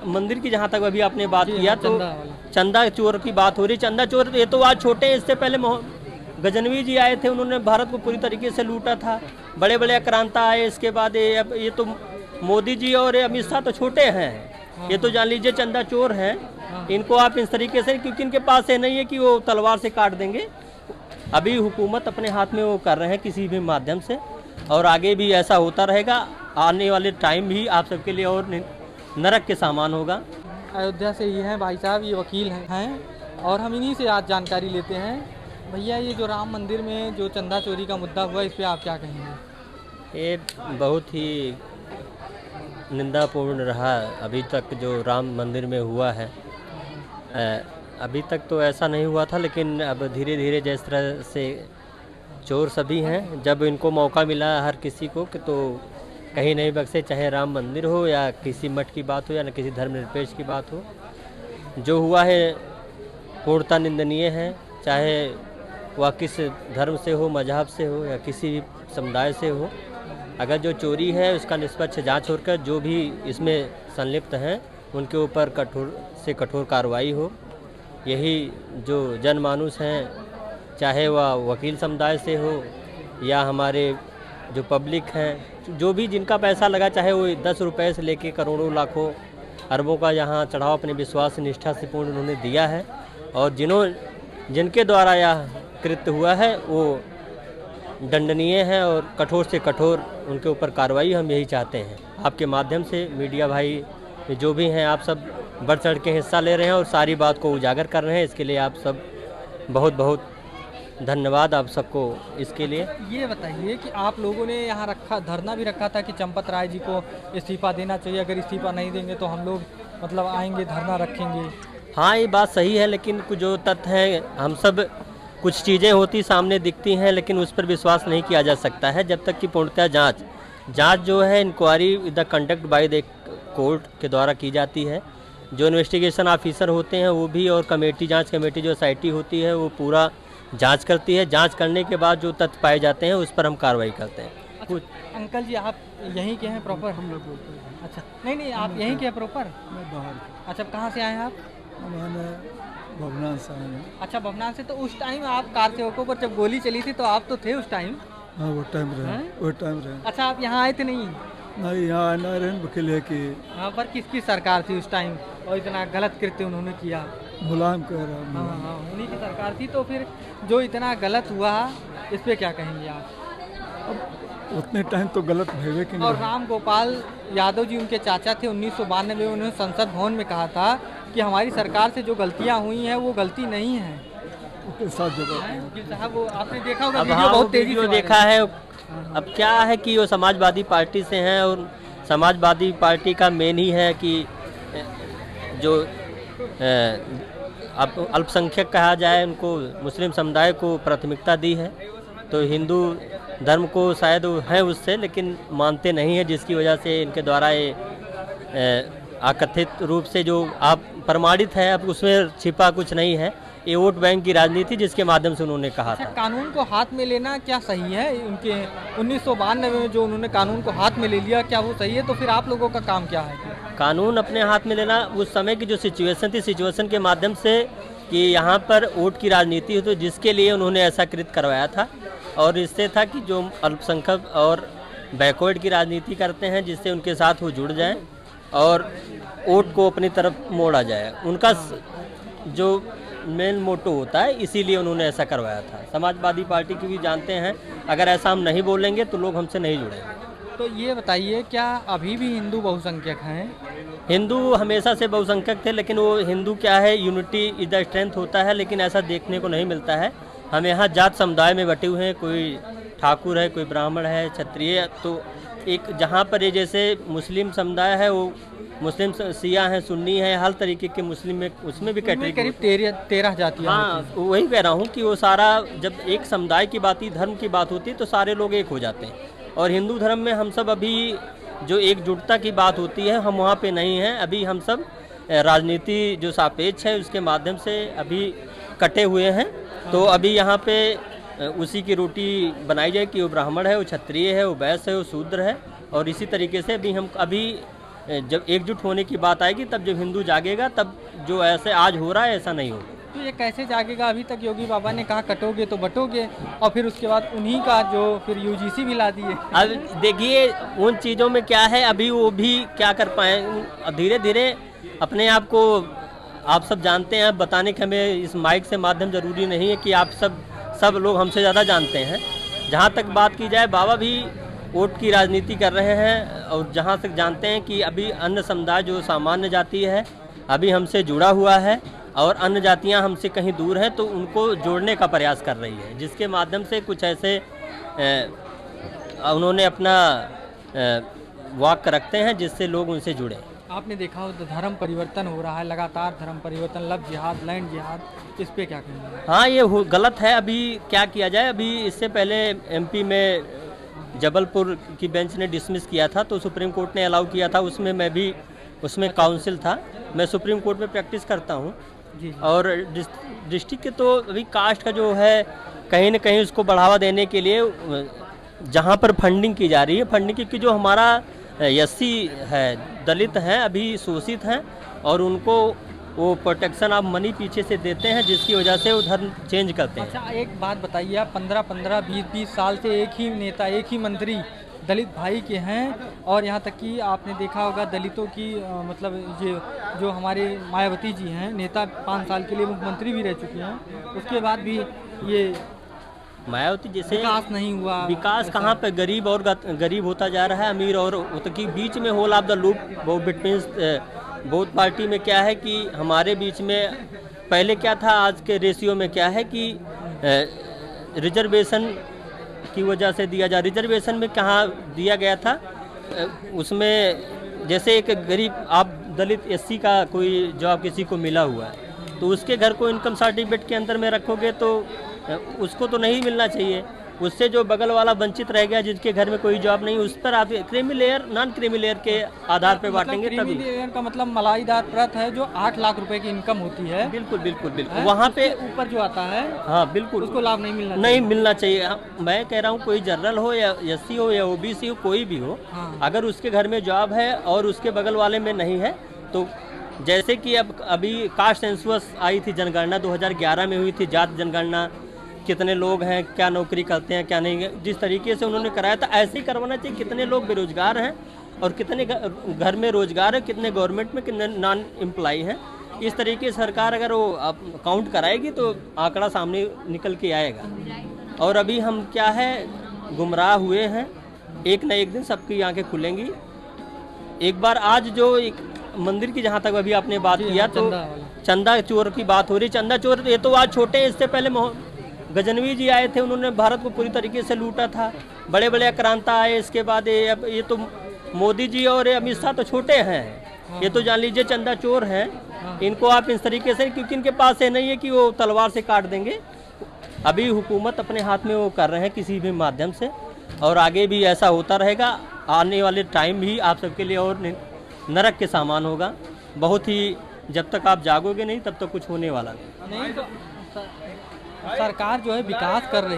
मंदिर की जहाँ तक अभी आपने बात किया तो चंदा चोर की बात हो रही। चंदा चोर ये तो आज छोटे हैं, इससे पहले गजनवी जी आए थे, उन्होंने भारत को पूरी तरीके से लूटा था। बड़े बड़े आक्रांता आए, इसके बाद ये तो मोदी जी और अमित शाह तो छोटे हैं। ये तो जान लीजिए चंदा चोर हैं। इनको आप इस तरीके से, क्योंकि इनके पास ये नहीं है कि वो तलवार से काट देंगे। अभी हुकूमत अपने हाथ में वो कर रहे हैं किसी भी माध्यम से, और आगे भी ऐसा होता रहेगा। आने वाले टाइम भी आप सबके लिए और नरक के सामान होगा। अयोध्या से ये हैं भाई साहब, ये वकील हैं और हम इन्हीं से आज जानकारी लेते हैं। भैया, ये जो राम मंदिर में जो चंदा चोरी का मुद्दा हुआ, इस पे आप क्या कहेंगे? ये बहुत ही निंदापूर्ण रहा अभी तक जो राम मंदिर में हुआ है। अभी तक तो ऐसा नहीं हुआ था, लेकिन अब धीरे धीरे जिस तरह से चोर सभी हैं, जब इनको मौका मिला हर किसी को कि तो कहीं नहीं बख्शे, चाहे राम मंदिर हो या किसी मठ की बात हो या न किसी धर्मनिरपेक्ष की बात हो। जो हुआ है पूर्णतः निंदनीय है, चाहे वह किस धर्म से हो, मजहब से हो या किसी भी समुदाय से हो। अगर जो चोरी है उसका निष्पक्ष जांच होकर जो भी इसमें संलिप्त हैं उनके ऊपर कठोर से कठोर कार्रवाई हो। यही जो जनमानुस हैं, चाहे वह वकील समुदाय से हो या हमारे जो पब्लिक हैं, जो भी जिनका पैसा लगा, चाहे वो 10 रुपये से लेके करोड़ों लाखों अरबों का यहाँ चढ़ाव अपने विश्वास निष्ठा से पूर्ण उन्होंने दिया है, और जिनके द्वारा यह कृत्य हुआ है वो दंडनीय है और कठोर से कठोर उनके ऊपर कार्रवाई हम यही चाहते हैं। आपके माध्यम से मीडिया भाई जो भी हैं, आप सब बढ़ चढ़ के हिस्सा ले रहे हैं और सारी बात को उजागर कर रहे हैं। इसके लिए आप सब बहुत बहुत धन्यवाद आप सबको इसके लिए। ये बताइए कि आप लोगों ने यहाँ धरना भी रखा था कि चंपत राय जी को इस्तीफा देना चाहिए, अगर इस्तीफा नहीं देंगे तो हम लोग मतलब आएंगे, धरना रखेंगे। हाँ, ये बात सही है, लेकिन कुछ जो तथ्य हैं, हम सब कुछ चीज़ें होती सामने दिखती हैं, लेकिन उस पर विश्वास नहीं किया जा सकता है जब तक कि पूर्णतः जांच जो है inquiry the conduct by the court के द्वारा की जाती है। जो इन्वेस्टिगेशन ऑफिसर होते हैं वो भी, और जांच कमेटी जो एसआईटी होती है वो पूरा जांच करती है। जांच करने के बाद जो तथ्य पाए जाते हैं उस पर हम कार्रवाई करते हैं। अच्छा, अंकल जी आप यहीं के हैं प्रॉपर? हम लोग बोलते हैं। अच्छा, नहीं आप यहीं के हैं प्रॉपर? मैं बाहर। अच्छा, कहाँ से आए हैं आप? भवनान से आए हैं। अच्छा, भवनान से। तो उस टाइम आप कार सेवकों पर जब गोली चली थी तो आप तो थे उस टाइम? हाँ, वो टाइम रहे। अच्छा, आप यहाँ आए थे? नहीं, यहाँ आना रहे वकील है कि हाँ, पर किसकी सरकार थी उस टाइम और इतना गलत कृत्य उन्होंने किया? मुलायम कह रहा हूँ। हाँ, उन्हीं की सरकार थी। तो फिर जो इतना गलत हुआ इस पे क्या कहेंगे आप? उतने टाइम तो गलत भयवे कि और राम गोपाल यादव जी उनके चाचा थे। 1992 में उन्होंने संसद भवन में कहा था कि हमारी सरकार से जो गलतियाँ हुई हैं वो गलती नहीं है। उसके साथ वकील साहब, वो आपने देखा होगा अब वीडियो, बहुत तेजी से देखा है। अब क्या है कि वो समाजवादी पार्टी से हैं, और समाजवादी पार्टी का मेन ही है कि जो अब अल्पसंख्यक कहा जाए, उनको मुस्लिम समुदाय को प्राथमिकता दी है। तो हिंदू धर्म को शायद है उससे, लेकिन मानते नहीं है, जिसकी वजह से इनके द्वारा ये आकथित रूप से जो आप प्रमाणित है, अब उसमें छिपा कुछ नहीं है। ये वोट बैंक की राजनीति जिसके माध्यम से उन्होंने कहा था। कानून को हाथ में लेना क्या सही है? उनके 1992 में जो उन्होंने कानून को हाथ में ले लिया, क्या वो सही है? तो फिर आप लोगों का काम क्या है? कानून अपने हाथ में लेना, उस समय की जो सिचुएशन थी, सिचुएशन के माध्यम से कि यहाँ पर वोट की राजनीति हो, तो जिसके लिए उन्होंने ऐसा कृत्य करवाया था। और इससे था कि जो अल्पसंख्यक और बैकवर्ड की राजनीति करते हैं, जिससे उनके साथ वो जुड़ जाएं और वोट को अपनी तरफ मोड़ा जाए, उनका जो मेन मोटो होता है, इसीलिए उन्होंने ऐसा करवाया था। समाजवादी पार्टी की भी जानते हैं, अगर ऐसा हम नहीं बोलेंगे तो लोग हमसे नहीं जुड़ेंगे। तो ये बताइए, क्या अभी भी हिंदू बहुसंख्यक हैं? हिंदू हमेशा से बहुसंख्यक थे, लेकिन वो हिंदू क्या है, यूनिटी इज द स्ट्रेंथ होता है, लेकिन ऐसा देखने को नहीं मिलता है। हम यहाँ जात समुदाय में बटे हुए हैं, कोई ठाकुर है, कोई ब्राह्मण है, क्षत्रिय। तो एक जहाँ पर ये जैसे मुस्लिम समुदाय है, वो मुस्लिम सिया हैं, सुन्नी हैं, हर तरीके के मुस्लिम में उसमें भी कैटेगरी करीब 13 जातियाँ। हाँ, वही कह रहा हूँ कि वो सारा, जब एक समुदाय की बात, धर्म की बात होती है तो सारे लोग एक हो जाते हैं। और हिंदू धर्म में हम सब अभी जो एकजुटता की बात होती है, हम वहाँ पे नहीं हैं। अभी हम सब राजनीति जो सापेक्ष है उसके माध्यम से अभी कटे हुए हैं। तो अभी यहाँ पे उसी की रोटी बनाई जाए कि वो ब्राह्मण है, वो क्षत्रिय है, वो वैश्य है, वो शूद्र है। और इसी तरीके से अभी हम जब एकजुट होने की बात आएगी तब जब हिंदू जागेगा, तब जो ऐसे आज हो रहा है ऐसा नहीं होगा। तो ये कैसे जागेगा? अभी तक योगी बाबा ने कहा कटोगे तो बटोगे, और फिर उसके बाद उन्हीं का जो फिर यूजीसी भी ला दिए। अब देखिए उन चीज़ों में क्या है, अभी वो भी क्या कर पाए, धीरे धीरे अपने आप को, आप सब जानते हैं, बताने के हमें इस माइक से माध्यम जरूरी नहीं है कि आप सब लोग हमसे ज़्यादा जानते हैं। जहाँ तक बात की जाए, बाबा भी वोट की राजनीति कर रहे हैं, और जहाँ तक जानते हैं कि अभी अन्य समुदाय जो सामान्य जाति है अभी हमसे जुड़ा हुआ है, और अन्य जातियां हमसे कहीं दूर हैं, तो उनको जोड़ने का प्रयास कर रही है, जिसके माध्यम से कुछ ऐसे उन्होंने अपना वाक रखते हैं जिससे लोग उनसे जुड़े। आपने देखा हो तो धर्म परिवर्तन हो रहा है लगातार, धर्म परिवर्तन, लव जिहाद, लैंड जिहाद, इस पे क्या कहेंगे? हाँ, ये गलत है। अभी क्या किया जाए, अभी इससे पहले एमपी में जबलपुर की बेंच ने डिसमिस किया था, तो सुप्रीम कोर्ट ने अलाउ किया था, उसमें मैं भी उसमें काउंसिल था। मैं सुप्रीम कोर्ट में प्रैक्टिस करता हूँ। और डिस्ट्रिक्ट के तो अभी कास्ट का जो है, कहीं न कहीं उसको बढ़ावा देने के लिए जहाँ पर फंडिंग की जा रही है, फंडिंग की जो हमारा एससी है, दलित हैं, अभी शोषित हैं, और उनको वो प्रोटेक्शन ऑफ मनी पीछे से देते हैं, जिसकी वजह से वो धर्म चेंज करते हैं। अच्छा, एक बात बताइए, आप 15-15, 20-20 साल से एक ही नेता, एक ही मंत्री दलित भाई के हैं, और यहाँ तक कि आपने देखा होगा दलितों की मतलब ये जो हमारे मायावती जी हैं, नेता 5 साल के लिए मुख्यमंत्री भी रह चुकी हैं, उसके बाद भी ये मायावती जैसे विकास नहीं हुआ। विकास कहाँ पे, गरीब और गरीब होता जा रहा है, अमीर और के बीच में होल ऑफ द लूप वो बिटवीन बोथ पार्टी में क्या है कि हमारे बीच में पहले क्या था, आज के रेशियो में क्या है कि रिजर्वेशन की वजह से दिया जा, रिजर्वेशन में कहाँ दिया गया था, उसमें जैसे एक गरीब आप दलित एससी का कोई जॉब किसी को मिला हुआ है, तो उसके घर को इनकम सर्टिफिकेट के अंदर में रखोगे तो उसको तो नहीं मिलना चाहिए। उससे जो बगल वाला वंचित रह गया, जिसके घर में कोई जॉब नहीं, उस पर आप creamy layer, non creamy layer के आधार पर बांटेंगे। क्रीमी लेयर का मतलब मलाईदार परत है जो 8 लाख रुपए की इनकम होती है। बिल्कुल बिल्कुल बिल्कुल, वहाँ पे ऊपर जो आता है, हाँ बिल्कुल, उसको लाभ नहीं मिलना चाहिए। मैं कह रहा हूँ कोई जनरल हो या एससी हो या ओबीसी हो, कोई भी हो, अगर उसके घर में जॉब है और उसके बगल वाले में नहीं है, तो जैसे कि अब अभी कास्ट सेंसस आई थी, जनगणना 2011 में हुई थी, जात जनगणना, कितने लोग हैं, क्या नौकरी करते हैं, क्या नहीं, जिस तरीके से उन्होंने कराया था ऐसे ही करवाना चाहिए। कितने लोग बेरोजगार हैं और कितने घर में रोजगार है, कितने गवर्नमेंट में, कितने नॉन एम्प्लॉय हैं, इस तरीके से सरकार अगर वो काउंट कराएगी तो आंकड़ा सामने निकल के आएगा। और अभी हम क्या है, गुमराह हुए हैं, एक न एक दिन सबकी आंखें खुलेंगी। एक बार आज जो एक मंदिर की जहाँ तक अभी आपने बात किया, तो चंदा चोर की बात हो रही, चंदा चोर ये तो आज छोटे हैं, इससे पहले गजनवी जी आए थे, उन्होंने भारत को पूरी तरीके से लूटा था, बड़े बड़े आक्रांता आए, इसके बाद ये तो मोदी जी और अमित शाह तो छोटे हैं, ये तो जान लीजिए चंदा चोर हैं। इनको आप इस तरीके से, क्योंकि इनके पास ये नहीं है कि वो तलवार से काट देंगे, अभी हुकूमत अपने हाथ में वो कर रहे हैं किसी भी माध्यम से, और आगे भी ऐसा होता रहेगा। आने वाले टाइम भी आप सबके लिए और नरक के सामान होगा, बहुत ही, जब तक आप जागोगे नहीं तब तक कुछ होने वाला नहीं। तो सरकार जो है विकास कर रही